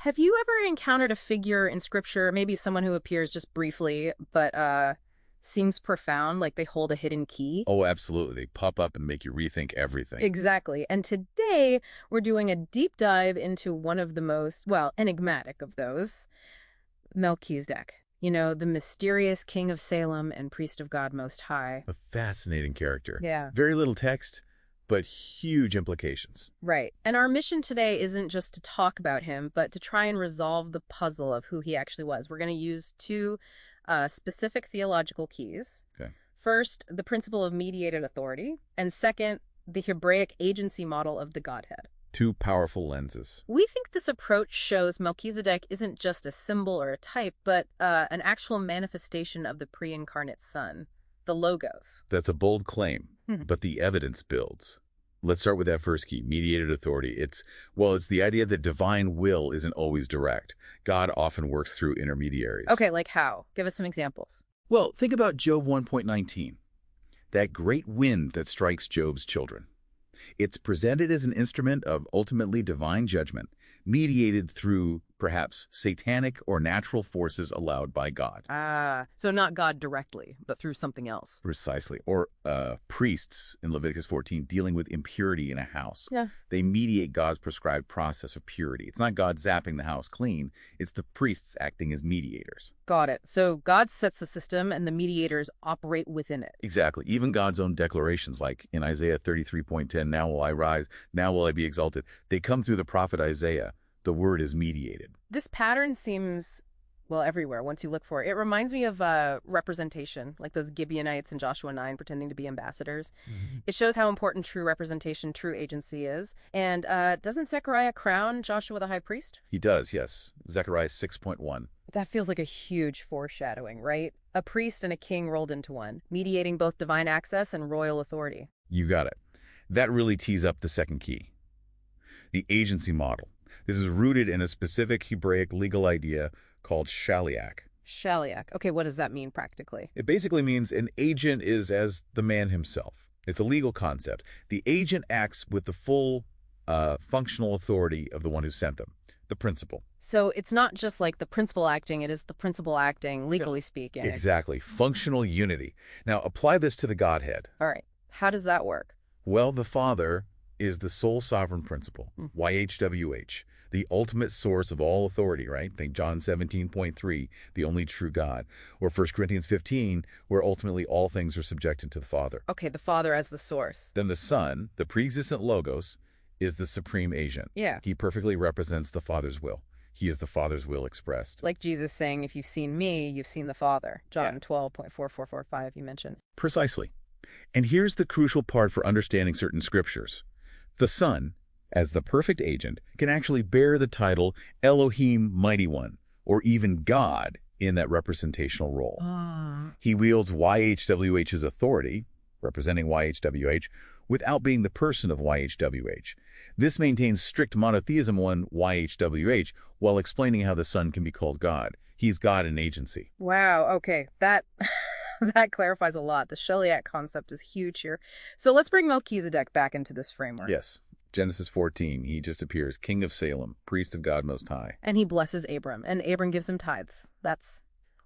Have you ever encountered a figure in Scripture, maybe someone who appears just briefly, but seems profound, like they hold a hidden key? Oh, absolutely. They pop up and make you rethink everything. Exactly. And today, we're doing a deep dive into one of the most, well, enigmatic of those, Melchizedek. You know, the mysterious king of Salem and priest of God Most High. A fascinating character. Yeah. Very little text, but huge implications. Right. And our mission today isn't just to talk about him, but to try and resolve the puzzle of who he actually was. We're going to use two specific theological keys. Okay. First, the principle of mediated authority, and second, the Hebraic agency model of the Godhead. Two powerful lenses. We think this approach shows Melchizedek isn't just a symbol or a type, but an actual manifestation of the pre-incarnate Son, the Logos. That's a bold claim, but the evidence builds. Let's start with that first key, mediated authority. It's the idea that divine will isn't always direct. God often works through intermediaries. Okay, like how? Give us some examples. Well, think about Job 1.19, that great wind that strikes Job's children. It's presented as an instrument of ultimately divine judgment, mediated through perhaps satanic or natural forces allowed by God. So not God directly, but through something else. Precisely. Or priests in Leviticus 14 dealing with impurity in a house. Yeah. They mediate God's prescribed process of purity. It's not God zapping the house clean. It's the priests acting as mediators. Got it. So God sets the system and the mediators operate within it. Exactly. Even God's own declarations, like in Isaiah 33.10, now will I rise, now will I be exalted. They come through the prophet Isaiah. The word is mediated. This pattern seems, well, everywhere once you look for it. It reminds me of representation, like those Gibeonites in Joshua 9 pretending to be ambassadors. It shows how important true representation, true agency is. And doesn't Zechariah crown Joshua the high priest? He does, yes. Zechariah 6.1. That feels like a huge foreshadowing, right? A priest and a king rolled into one, mediating both divine access and royal authority. You got it. That really tees up the second key, the agency model. This is rooted in a specific Hebraic legal idea called shaliach. Shaliach. Okay, what does that mean practically? It basically means an agent is as the man himself. It's a legal concept. The agent acts with the full functional authority of the one who sent them, the principal. So it's not just like the principal acting, it is the principal acting, legally speaking. Exactly. Functional unity. Now, apply this to the Godhead. All right. How does that work? Well, the Father is the sole sovereign principle, YHWH, the ultimate source of all authority, right? Think John 17.3, the only true God. Or 1 Corinthians 15, where ultimately all things are subjected to the Father. Okay, the Father as the source. Then the Son, the pre-existent Logos, is the supreme agent. Yeah. He perfectly represents the Father's will. He is the Father's will expressed. Like Jesus saying, if you've seen me, you've seen the Father. John 12.4445 you mentioned. Precisely. And here's the crucial part for understanding certain scriptures. The Son, as the perfect agent, can actually bear the title Elohim Mighty One, or even God, in that representational role. He wields YHWH's authority, representing YHWH, without being the person of YHWH. This maintains strict monotheism on YHWH while explaining how the Son can be called God. He's God in agency. Wow, okay. That clarifies a lot. The Shaliach concept is huge here. So let's bring Melchizedek back into this framework. Yes. Genesis 14, he just appears, king of Salem, priest of God Most High. And he blesses Abram, and Abram gives him tithes. That's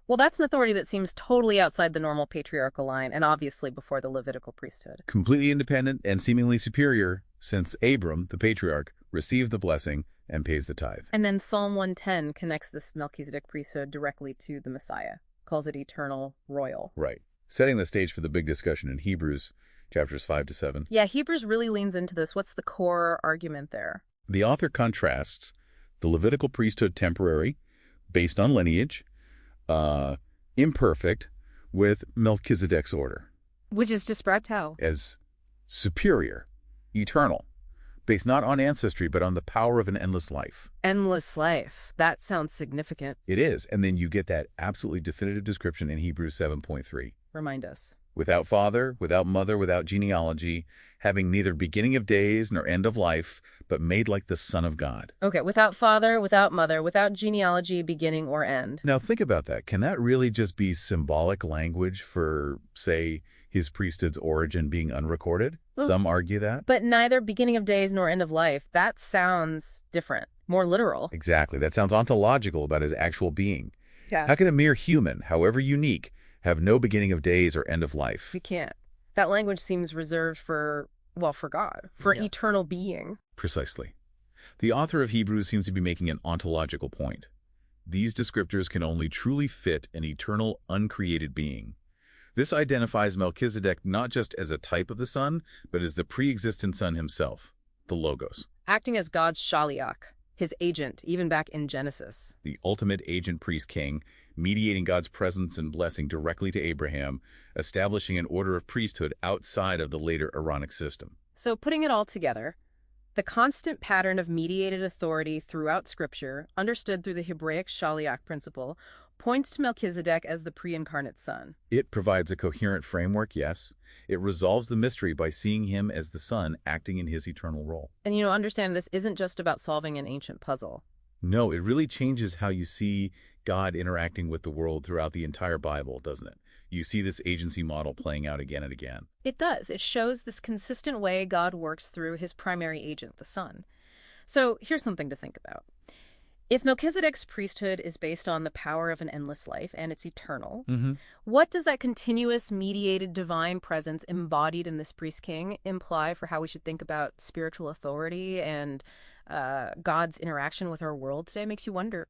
an authority that seems totally outside the normal patriarchal line, and obviously before the Levitical priesthood. Completely independent and seemingly superior, since Abram, the patriarch, received the blessing and pays the tithe. And then Psalm 110 connects this Melchizedek priesthood directly to the Messiah, calls it eternal, royal. Right. Setting the stage for the big discussion in Hebrews chapters 5 to 7. Yeah, Hebrews really leans into this. What's the core argument there? The author contrasts the Levitical priesthood temporary, based on lineage, imperfect, with Melchizedek's order. Which is described how? As superior, eternal, based not on ancestry, but on the power of an endless life. Endless life. That sounds significant. It is. And then you get that absolutely definitive description in Hebrews 7.3. Remind us. Without father, without mother, without genealogy, having neither beginning of days nor end of life, but made like the Son of God. Okay, without father, without mother, without genealogy, beginning or end. Now think about that. Can that really just be symbolic language for, say, his priesthood's origin being unrecorded. Well, Some argue that. But neither beginning of days nor end of life. That sounds different, more literal. Exactly. That sounds ontological about his actual being. Yeah. How can a mere human, however unique, have no beginning of days or end of life? We can't. That language seems reserved for, well, for God, for eternal being. Precisely. The author of Hebrews seems to be making an ontological point. These descriptors can only truly fit an eternal, uncreated being. This identifies Melchizedek not just as a type of the Son, but as the pre-existent Son himself, the Logos. Acting as God's shaliach, his agent, even back in Genesis. The ultimate agent priest king, mediating God's presence and blessing directly to Abraham, establishing an order of priesthood outside of the later Aaronic system. So putting it all together, the constant pattern of mediated authority throughout Scripture, understood through the Hebraic shaliach principle, points to Melchizedek as the pre-incarnate Son. It provides a coherent framework, yes. It resolves the mystery by seeing him as the Son acting in his eternal role. And, understand this isn't just about solving an ancient puzzle. No, it really changes how you see God interacting with the world throughout the entire Bible, doesn't it? You see this agency model playing out again and again. It does. It shows this consistent way God works through his primary agent, the Son. So here's something to think about. If Melchizedek's priesthood is based on the power of an endless life and it's eternal, what does that continuous mediated divine presence embodied in this priest king imply for how we should think about spiritual authority and God's interaction with our world today? Makes you wonder.